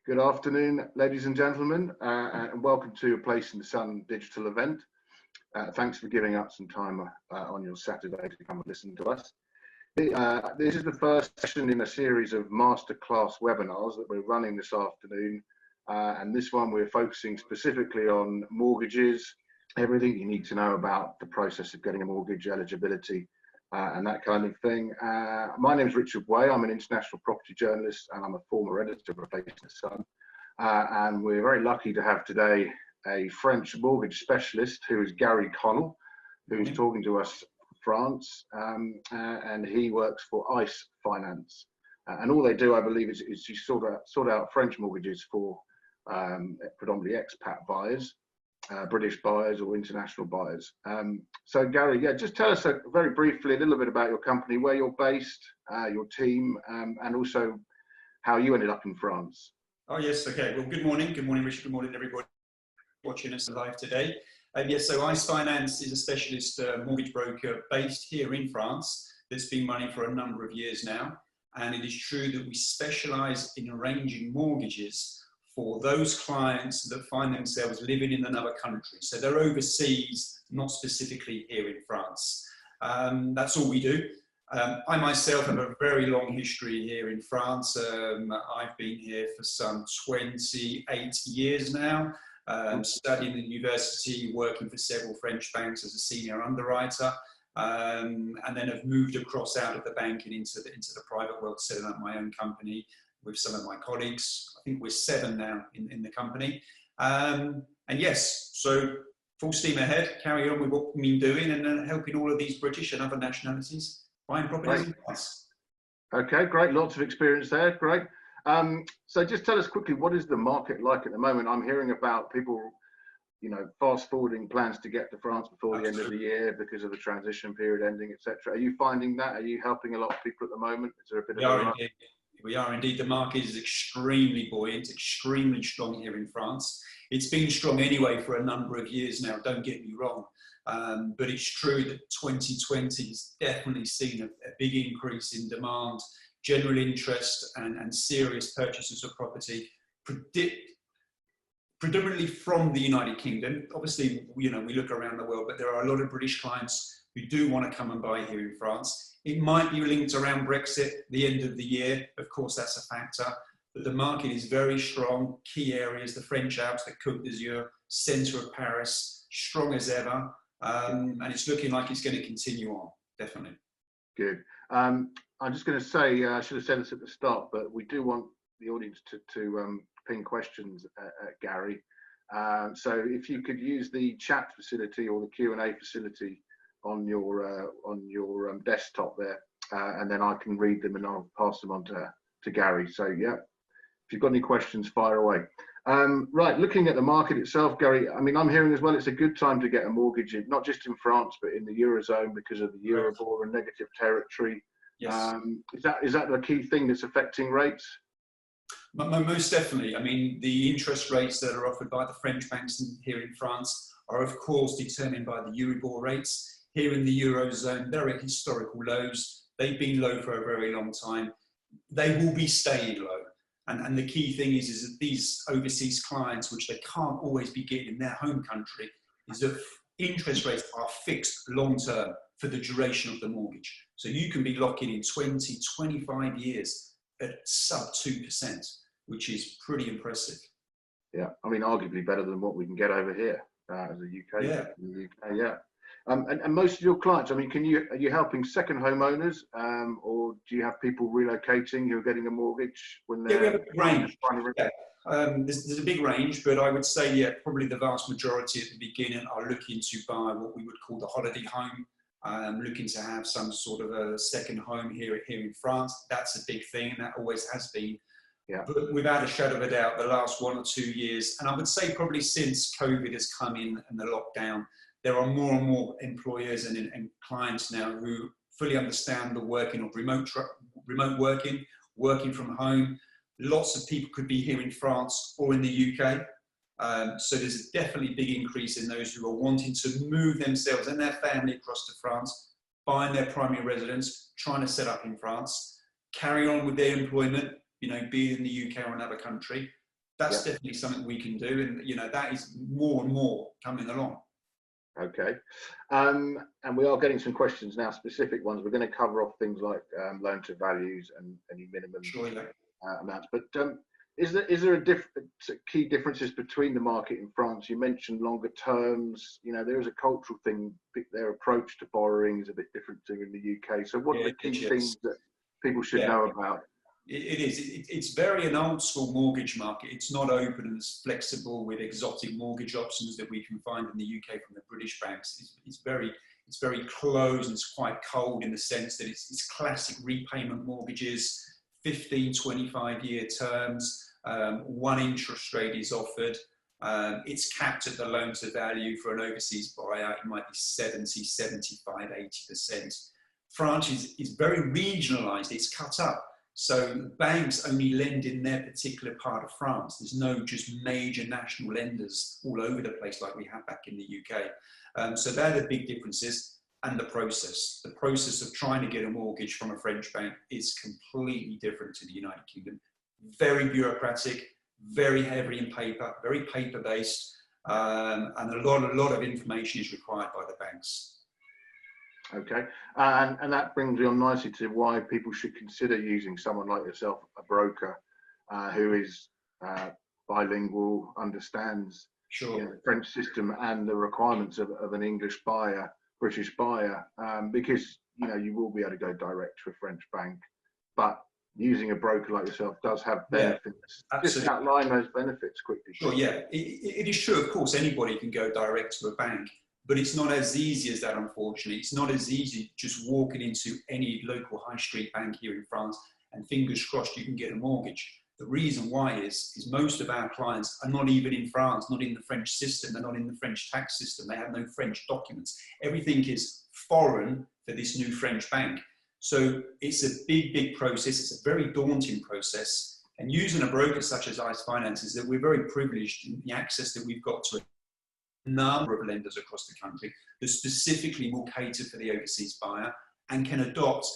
Good afternoon, ladies and gentlemen, and welcome to A Place in the Sun digital event. Thanks for giving up some time on your Saturday to come and listen to us. This is the first session in a series of masterclass webinars that we're running this afternoon. And this one we're focusing specifically on mortgages, everything you need to know about the process of getting a mortgage, eligibility, and that kind of thing. My name is Richard Way. I'm an international property journalist and I'm a former editor of A Place in the Sun. And we're very lucky to have today a French mortgage specialist who is Gary Connell, who's talking to us from France, and he works for ICE Finance. And all they do, I believe, is you sort out French mortgages for predominantly expat buyers. British buyers or international buyers. So Gary, just tell us very briefly a little bit about your company, where you're based, your team, and also how you ended up in France. Oh yes, okay. Well, good morning, Richard. Good morning, everybody watching us live today. Yes, so ICE Finance is a specialist mortgage broker based here in France that's been running for a number of years now. And it is true that we specialise in arranging mortgages for those clients that find themselves living in another country. So they're overseas, not specifically here in France. That's all we do. I myself have a very long history here in France. I've been here for some 28 years now, studying at university, working for several French banks as a senior underwriter, and then have moved across out of the banking into the private world, setting up my own company with some of my colleagues. I think we're 7 now in the company. And yes, so full steam ahead, carry on with what we've been doing and helping all of these British and other nationalities buying properties in France. Okay, great. Lots of experience there. Great. So just tell us quickly, what is the market like at the moment? I'm hearing about people, fast forwarding plans to get to France before the end of the year because of the transition period ending, etc. Are you finding that? Are you helping a lot of people at the moment? Is there a bit of a rush? We are indeed. The market is extremely buoyant, extremely strong here in France. It's been strong anyway for a number of years now, don't get me wrong. But it's true that 2020 has definitely seen a big increase in demand, general interest and serious purchases of property, predominantly from the United Kingdom. Obviously, we look around the world, but there are a lot of British clients who do want to come and buy here in France. It might be linked around Brexit, the end of the year. Of course, that's a factor. But the market is very strong. Key areas, the French Alps, the Côte d'Azur, centre of Paris, strong as ever. And it's looking like it's going to continue on, definitely. Good. I'm just going to say, I should have said this at the start, but we do want the audience to ping questions at Gary. So if you could use the chat facility or the Q&A facility on your desktop there, and then I can read them and I'll pass them on to Gary. So yeah, if you've got any questions, fire away. Right, looking at the market itself, Gary, I mean, I'm hearing as well it's a good time to get a mortgage, not just in France, but in the Eurozone because of the Euribor and negative territory. Yes. Is that the key thing that's affecting rates? Most definitely. I mean, the interest rates that are offered by the French banks here in France are, of course, determined by the Euribor rates. Here in the Eurozone, they're at historical lows. They've been low for a very long time. They will be staying low. And the key thing is that these overseas clients, which they can't always be getting in their home country, is that interest rates are fixed long-term for the duration of the mortgage. So you can be locking in 20, 25 years at sub 2%, which is pretty impressive. Yeah, I mean, arguably better than what we can get over here as a UK. Yeah. In the UK, yeah. And most of your clients, I mean, are you helping second homeowners, or do you have people relocating who are getting a mortgage when they're? Yeah, we have a big range. Yeah. There's a big range, but I would say, yeah, probably the vast majority at the beginning are looking to buy what we would call the holiday home, looking to have some sort of a second home here in France. That's a big thing, and that always has been. Yeah. But without a shadow of a doubt, the last 1 or 2 years, and I would say probably since COVID has come in and the lockdown, there are more and more employers and clients now who fully understand the working of remote working from home. Lots of people could be here in France or in the UK. So there's definitely a big increase in those who are wanting to move themselves and their family across to France, buying their primary residence, trying to set up in France, carry on with their employment, be it in the UK or another country, that's definitely something we can do. And, you know, that is more and more coming along. Okay. And we are getting some questions now, specific ones. We're going to cover off things like loan to values and any minimum amounts. But is there a key differences between the market in France? You mentioned longer terms. You know, there is a cultural thing. Their approach to borrowing is a bit different to in the UK. So what are the key things that people should know about? It is. It's very an old school mortgage market. It's not open and as flexible with exotic mortgage options that we can find in the UK from the British banks. It's very closed and it's quite cold in the sense that it's classic repayment mortgages, 15, 25-year terms, one interest rate is offered. It's capped at the loan to value. For an overseas buyout, it might be 70, 75, 80%. France is very regionalised. It's cut up. So banks only lend in their particular part of France. There's no just major national lenders all over the place like we have back in the UK. So they're the big differences. And the process. The process of trying to get a mortgage from a French bank is completely different to the United Kingdom. Very bureaucratic, very heavy in paper, very paper-based, and a lot of information is required by the banks. Okay, and that brings me on nicely to why people should consider using someone like yourself, a broker who is bilingual, understands the French system and the requirements of an English buyer, British buyer, because you will be able to go direct to a French bank, but using a broker like yourself does have benefits. Just outline those benefits quickly. Sure, yeah, it is true. Of course, anybody can go direct to a bank. But it's not as easy as that, unfortunately. It's not as easy just walking into any local high street bank here in France and fingers crossed you can get a mortgage. The reason why is most of our clients are not even in France, not in the French system, they're not in the French tax system, they have no French documents. Everything is foreign for this new French bank. So it's a big process, it's a very daunting process. And using a broker such as ICE Finance is that we're very privileged in the access that we've got to number of lenders across the country that specifically will cater for the overseas buyer and can adopt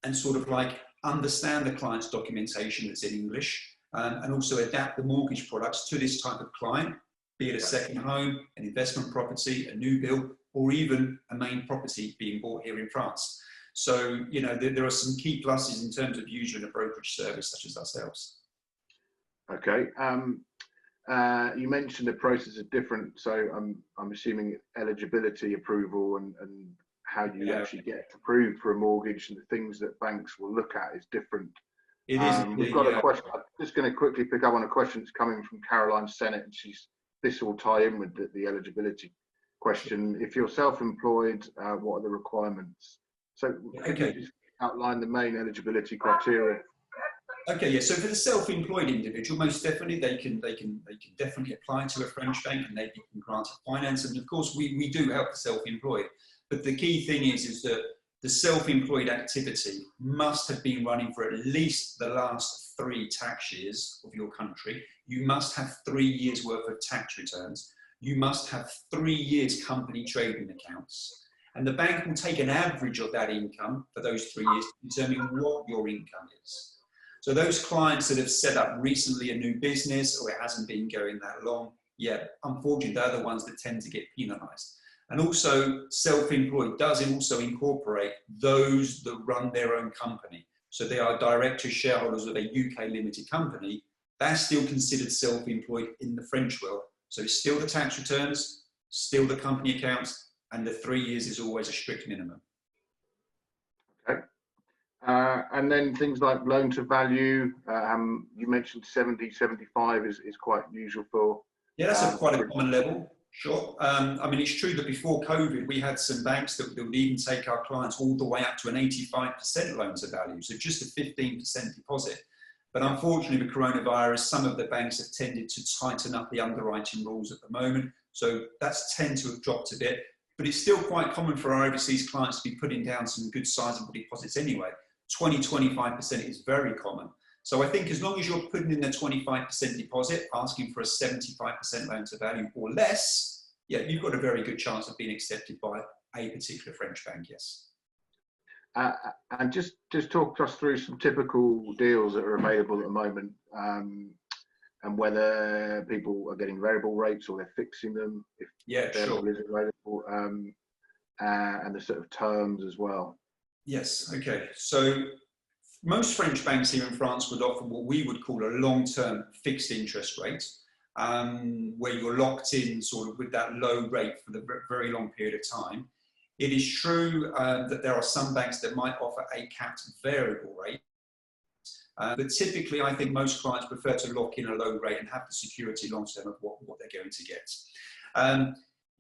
and sort of like understand the client's documentation that's in English and also adapt the mortgage products to this type of client, be it a second home, an investment property, a new build, or even a main property being bought here in France. So, there are some key pluses in terms of using a brokerage service such as ourselves. Okay. You mentioned the process is different, so I'm assuming eligibility, approval, and how you actually get approved for a mortgage and the things that banks will look at is different. It is. We've got a question. I'm just going to quickly pick up on a question that's coming from Caroline Sennett, and this will tie in with the eligibility question. If you're self-employed, what are the requirements? So could you just outline the main eligibility criteria? Okay, yeah. So for the self-employed individual, most definitely they can definitely apply to a French bank and they can grant finance. And of course, we do help the self-employed. But the key thing is that the self-employed activity must have been running for at least the last 3 tax years of your country. You must have 3 years worth of tax returns. You must have 3 years company trading accounts. And the bank will take an average of that income for those 3 years to determine what your income is. So those clients that have set up recently a new business or it hasn't been going that long, unfortunately, they're the ones that tend to get penalised. And also self-employed does also incorporate those that run their own company. So they are directors, shareholders of a UK limited company. They're still considered self-employed in the French world. So it's still the tax returns, still the company accounts, and the 3 years is always a strict minimum. Okay. And then things like loan to value, you mentioned 70, 75 is quite usual for... Yeah, that's quite a common level, sure. I mean, it's true that before COVID, we had some banks that would even take our clients all the way up to an 85% loan to value, so just a 15% deposit. But unfortunately, with coronavirus, some of the banks have tended to tighten up the underwriting rules at the moment, so that's tend to have dropped a bit. But it's still quite common for our overseas clients to be putting down some good sizable deposits anyway. 20, 25% is very common. So I think as long as you're putting in the 25% deposit, asking for a 75% loan to value or less, you've got a very good chance of being accepted by a particular French bank, yes. And just talk us through some typical deals that are available at the moment. and whether people are getting variable rates or they're fixing them if variable is available, and the sort of terms as well. Yes, okay. So most French banks here in France would offer what we would call a long-term fixed interest rate, where you're locked in sort of with that low rate for the very long period of time. It is true that there are some banks that might offer a capped variable rate, but typically I think most clients prefer to lock in a low rate and have the security long-term of what they're going to get.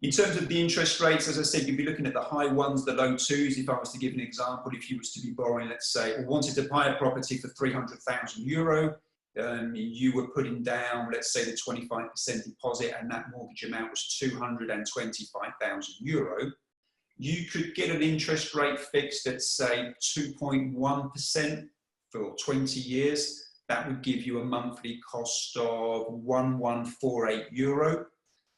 In terms of the interest rates, as I said, you'd be looking at the high ones, the low twos. If I was to give an example, if you was to be borrowing, let's say, or wanted to buy a property for 300,000 euro, you were putting down, let's say, the 25% deposit, and that mortgage amount was 225,000 euro. You could get an interest rate fixed at, say, 2.1% for 20 years. That would give you a monthly cost of 1,148 euro.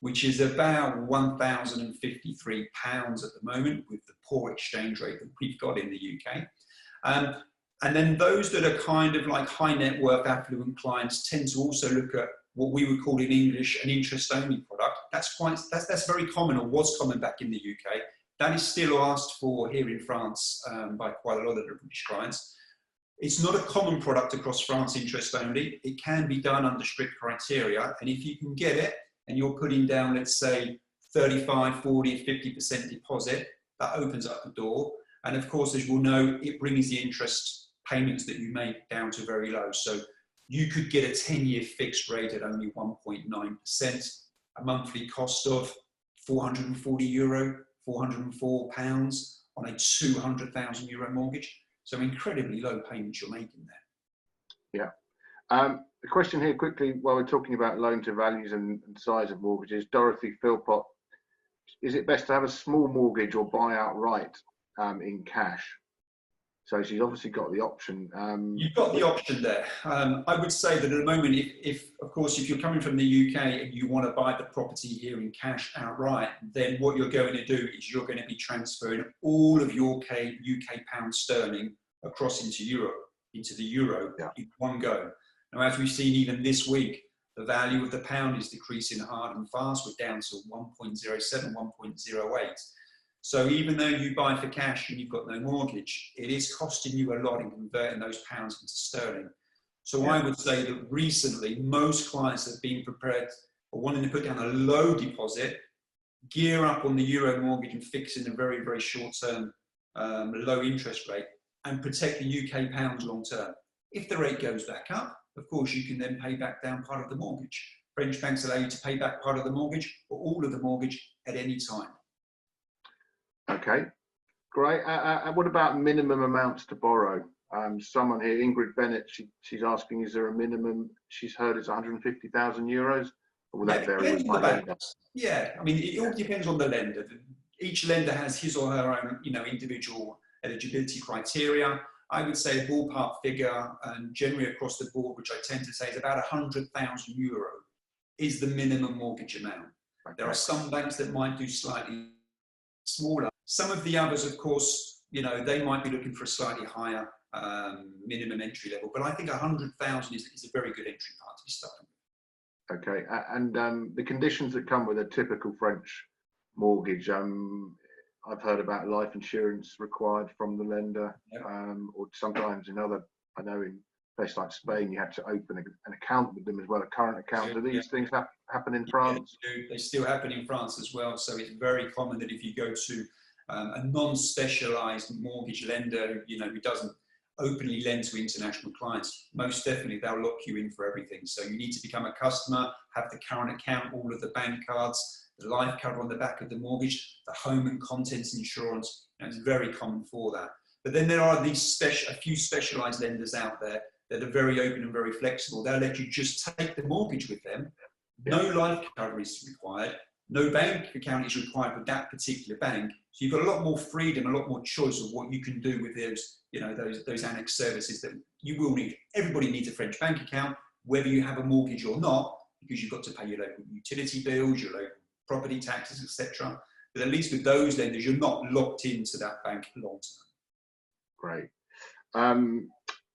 Which is about £1,053 at the moment with the poor exchange rate that we've got in the UK. And then those that are kind of like high net worth affluent clients tend to also look at what we would call in English an interest only product. That's very common, or was common back in the UK. That is still asked for here in France by quite a lot of the British clients. It's not a common product across France, interest only. It can be done under strict criteria, and if you can get it, and you're putting down, let's say, 35, 40, 50% deposit, that opens up the door. And of course, as you'll know, it brings the interest payments that you make down to very low. So you could get a 10-year fixed rate at only 1.9%, a monthly cost of 440 euro, 404 pounds on a 200,000 euro mortgage. So incredibly low payments you're making there. Yeah. The question here quickly, while we're talking about loan to values and size of mortgages, Dorothy Philpott, is it best to have a small mortgage or buy outright in cash? So she's obviously got the option. You've got the option there. I would say that at the moment, if you're coming from the UK and you want to buy the property here in cash outright, then what you're going to do is you're going to be transferring all of your UK pound sterling across into the euro in one go. Now, as we've seen even this week, the value of the pound is decreasing hard and fast. We're down to 1.07, 1.08. So even though you buy for cash and you've got no mortgage, it is costing you a lot in converting those pounds into sterling. So I would say that recently, most clients have been prepared or wanting to put down a low deposit, gear up on the euro mortgage and fix in a very, very short-term low interest rate and protect the UK pounds long-term. If the rate goes back up, of course, you can then pay back down part of the mortgage. French banks allow you to pay back part of the mortgage or all of the mortgage at any time. Okay, great. What about minimum amounts to borrow? Someone here, Ingrid Bennett, she's asking, is there a minimum? She's heard it's 150,000 euros. Or will that vary with my lender? Yeah, I mean, it all depends on the lender. Each lender has his or her own, individual eligibility criteria. I would say a ballpark figure, generally across the board, which I tend to say is about 100,000 euro, is the minimum mortgage amount. Okay. There are some banks that might do slightly smaller. Some of the others, of course, they might be looking for a slightly higher minimum entry level. But I think 100,000 is a very good entry part to be starting with. Okay, and the conditions that come with a typical French mortgage, I've heard about life insurance required from the lender, or sometimes in places like Spain, you have to open an account with them as well, a current account. Do these things happen in France? They still happen in France as well. So it's very common that if you go to a non-specialised mortgage lender, who doesn't openly lend to international clients, most definitely they'll lock you in for everything. So you need to become a customer, have the current account, all of the bank cards, the life cover on the back of the mortgage, the home and contents insurance. It's very common for that. But then there are a few specialised lenders out there that are very open and very flexible. They'll let you just take the mortgage with them. No life cover is required. No bank account is required with that particular bank. So you've got a lot more freedom, a lot more choice of what you can do with those annex services that you will need. Everybody needs a French bank account, whether you have a mortgage or not, because you've got to pay your local utility bills, your local property taxes, etc. But at least with those lenders, you're not locked into that bank long term. Great.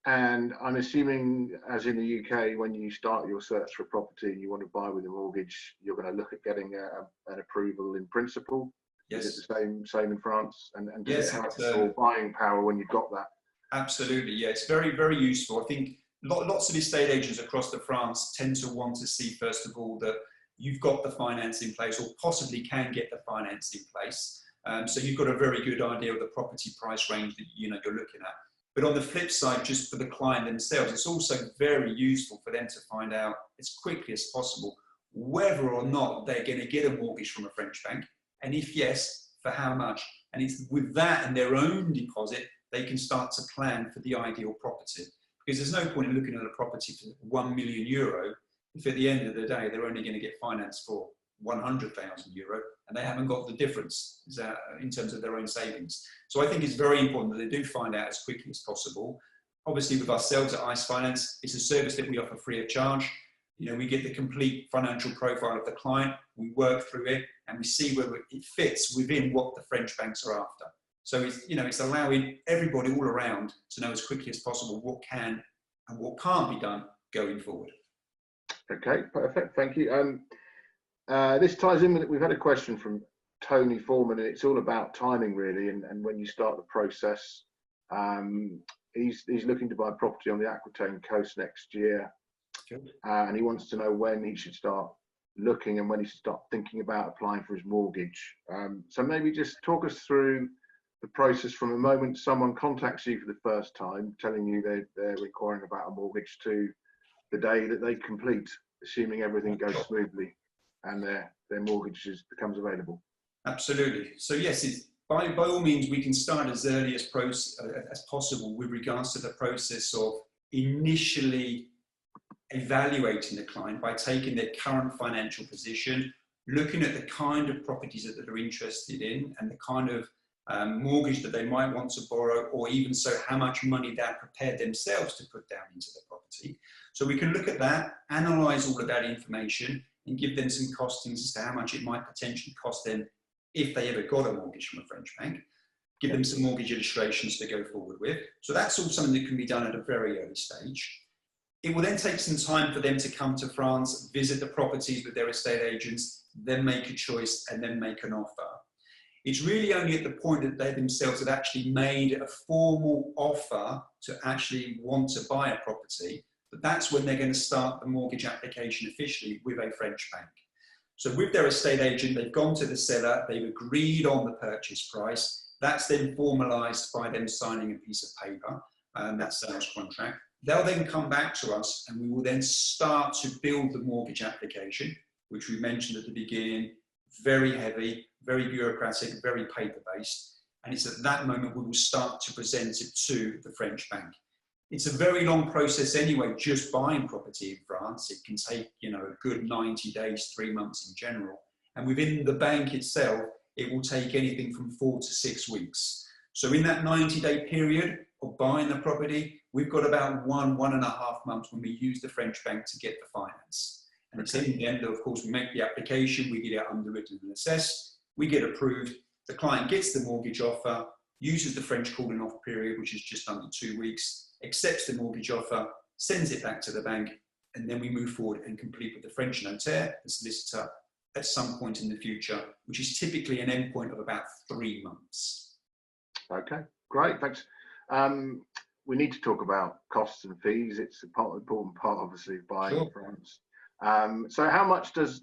And I'm assuming, as in the UK, when you start your search for property and you want to buy with a mortgage, you're going to look at getting an approval in principle. Yes. Is it the same in France? And does Yes, it help your buying power when you've got that? Absolutely, yeah. It's very, very useful. I think lots of estate agents across France tend to want to see, first of all, that you've got the finance in place or possibly can get the finance in place. So you've got a very good idea of the property price range that you're looking at. But on the flip side, just for the client themselves, it's also very useful for them to find out as quickly as possible whether or not they're going to get a mortgage from a French bank, and if yes, for how much. And it's with that and their own deposit, they can start to plan for the ideal property. Because there's no point in looking at a property for €1 million if at the end of the day they're only going to get finance for €100,000 and they haven't got the difference in terms of their own savings. So I think it's very important that they do find out as quickly as possible. Obviously, with ourselves at ICE Finance, it's a service that we offer free of charge. We get the complete financial profile of the client, we work through it, and we see whether it fits within what the French banks are after. So it's allowing everybody all around to know as quickly as possible what can and what can't be done going forward. Okay, perfect. Thank you. This ties in with it. We've had a question from Tony Foreman, and it's all about timing, really, and when you start the process. He's looking to buy property on the Aquitaine coast next year, and he wants to know when he should start looking and when he should start thinking about applying for his mortgage. So maybe just talk us through the process from the moment someone contacts you for the first time, telling you they're inquiring about a mortgage, to the day that they complete, assuming everything goes smoothly and their mortgage becomes available. Absolutely. So yes, by all means, we can start as early as possible with regards to the process of initially evaluating the client by taking their current financial position, looking at the kind of properties that they're interested in and the kind of mortgage that they might want to borrow, or even so how much money they're prepared themselves to put down into the property. So we can look at that, analyse all of that information and give them some costings as to how much it might potentially cost them if they ever got a mortgage from a French bank, give them some mortgage illustrations to go forward with. So that's all something that can be done at a very early stage. It will then take some time for them to come to France, visit the properties with their estate agents, then make a choice and then make an offer. It's really only at the point that they themselves have actually made a formal offer to actually want to buy a property, but that's when they're going to start the mortgage application officially with a French bank. So with their estate agent, they've gone to the seller, they've agreed on the purchase price. That's then formalised by them signing a piece of paper, that sales contract. They'll then come back to us and we will then start to build the mortgage application, which we mentioned at the beginning, very heavy, very bureaucratic, very paper-based. And it's at that moment we will start to present it to the French bank. It's a very long process anyway, just buying property in France. It can take, a good 90 days, 3 months in general. And within the bank itself, it will take anything from 4 to 6 weeks. So in that 90-day period of buying the property, we've got about 1.5 months when we use the French bank to get the finance. And it's in the end, of course, we make the application, we get it underwritten and assessed, we get approved, the client gets the mortgage offer, uses the French calling off period, which is just under 2 weeks, accepts the mortgage offer, sends it back to the bank, and then we move forward and complete with the French notaire, the solicitor, at some point in the future, which is typically an endpoint of about 3 months. Okay, great, thanks. We need to talk about costs and fees. It's an important part, obviously, of buying in France. So how much does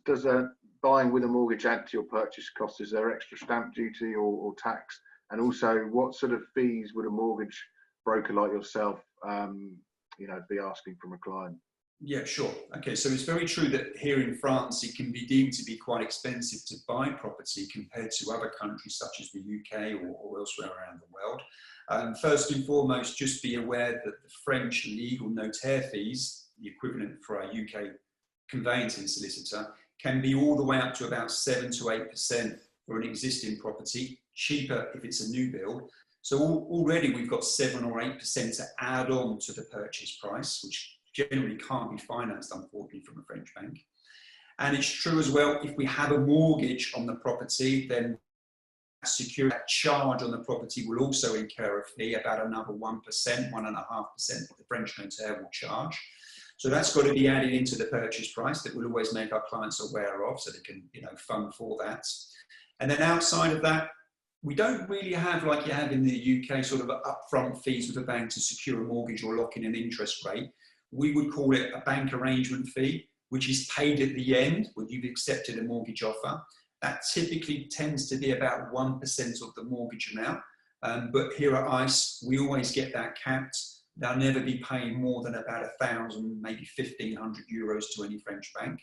buying with a mortgage add to your purchase cost? Is there extra stamp duty or tax? And also, what sort of fees would a mortgage broker like yourself be asking from a client? Yeah, sure. Okay, so it's very true that here in France, it can be deemed to be quite expensive to buy property compared to other countries such as the UK or elsewhere around the world. First and foremost, just be aware that the French legal notaire fees, the equivalent for our UK conveyancing solicitor, can be all the way up to about 7 to 8% for an existing property, cheaper if it's a new build. So already we've got 7 or 8% to add on to the purchase price, which generally can't be financed, unfortunately, from a French bank. And it's true as well, if we have a mortgage on the property, then security, that charge on the property will also incur a fee, about another 1%, 1.5% that the French notaire will charge. So that's got to be added into the purchase price that we'll always make our clients aware of, so they can, fund for that. And then outside of that, we don't really have, like you have in the UK, sort of upfront fees with a bank to secure a mortgage or lock in an interest rate. We would call it a bank arrangement fee, which is paid at the end when you've accepted a mortgage offer. That typically tends to be about 1% of the mortgage amount. But here at ICE, we always get that capped. They'll never be paying more than about 1,000, maybe 1,500 euros to any French bank.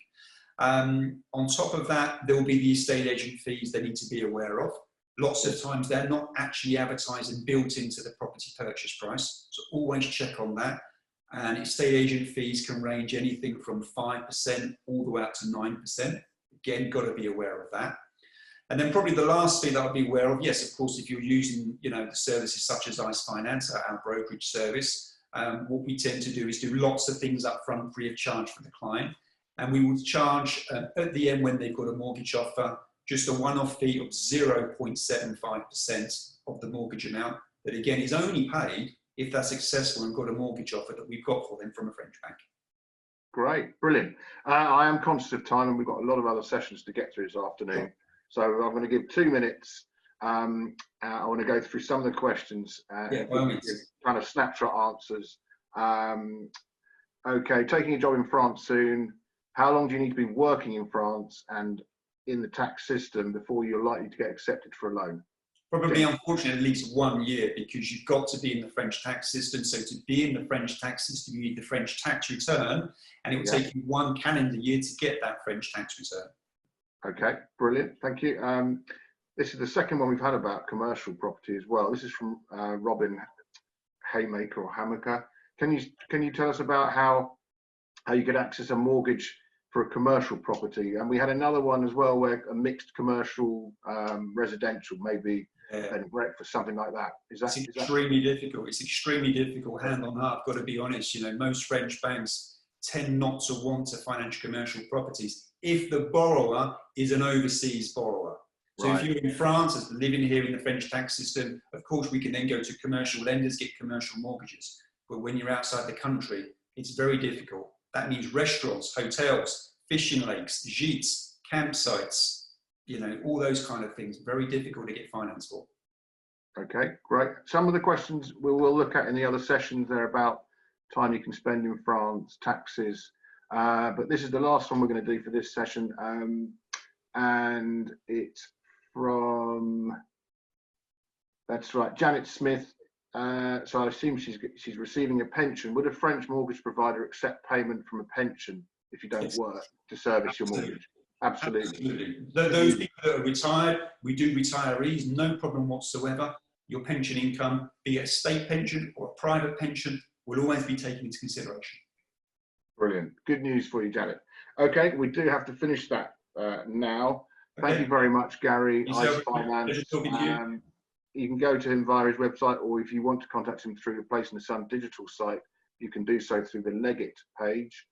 On top of that, there will be the estate agent fees they need to be aware of. Lots of times they're not actually advertised and built into the property purchase price. So always check on that. And estate agent fees can range anything from 5% all the way up to 9%. Again, got to be aware of that. And then probably the last thing that I'll be aware of, yes, of course, if you're using, the services such as ICE Finance, our brokerage service, what we tend to do is do lots of things up front free of charge for the client. And we will charge at the end when they've got a mortgage offer, just a one-off fee of 0.75% of the mortgage amount that, again, is only paid if they're successful and got a mortgage offer that we've got for them from a French bank. Great, brilliant. I am conscious of time and we've got a lot of other sessions to get through this afternoon. So I'm going to give 2 minutes. I want to go through some of the questions, kind of snapshot answers. Okay, taking a job in France soon. How long do you need to be working in France and in the tax system before you're likely to get accepted for a loan? Probably, unfortunately, at least 1 year, because you've got to be in the French tax system. So to be in the French tax system, you need the French tax return, and it will take you 1 calendar year to get that French tax return. Okay, brilliant. Thank you. This is the second one we've had about commercial property as well. This is from Robin Haymaker or Hammaker. Can you tell us about how you could access a mortgage for a commercial property? And we had another one as well where a mixed commercial residential, maybe bed and breakfast, something like that. It's extremely difficult. It's extremely difficult. Hand on heart, I've got to be honest. Most French banks tend not to want to finance commercial properties if the borrower is an overseas borrower. So if you're in France, as living here in the French tax system, of course we can then go to commercial lenders, get commercial mortgages. But when you're outside the country, it's very difficult. That means restaurants, hotels, fishing lakes, gîtes, campsites, all those kind of things. Very difficult to get finance for. Okay, great. Some of the questions we will look at in the other sessions, they're about time you can spend in France, taxes. But this is the last one we're going to do for this session. And it's from, that's right, Janet Smith. So I assume she's receiving a pension. Would a French mortgage provider accept payment from a pension if you don't work to service your mortgage? Absolutely. Those people that are retired, we do retirees, no problem whatsoever. Your pension income, be it a state pension or a private pension, will always be taken into consideration. Brilliant. Good news for you, Janet. Okay, we do have to finish that now. Thank you very much, Gary. ICE Finance. You can go to him via his website, or if you want to contact him through the Place in the Sun digital site, you can do so through the Legit page.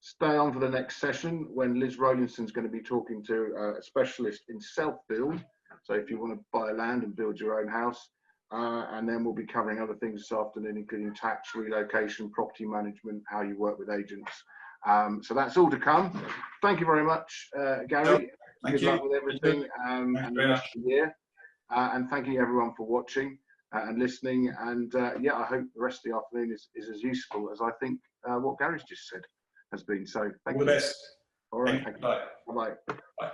Stay on for the next session when Liz Rowlinson's going to be talking to a specialist in self-build. So if you want to buy land and build your own house, and then we'll be covering other things this afternoon, including tax, relocation, property management, how you work with agents. So that's all to come. Thank you very much, Gary. Good luck with everything and the rest of the year. And thank you everyone for watching and listening. And yeah, I hope the rest of the afternoon is as useful as I think what Gary's just said has been. So thank you. All the best. All right. Thank you. Bye. Bye-bye. Bye.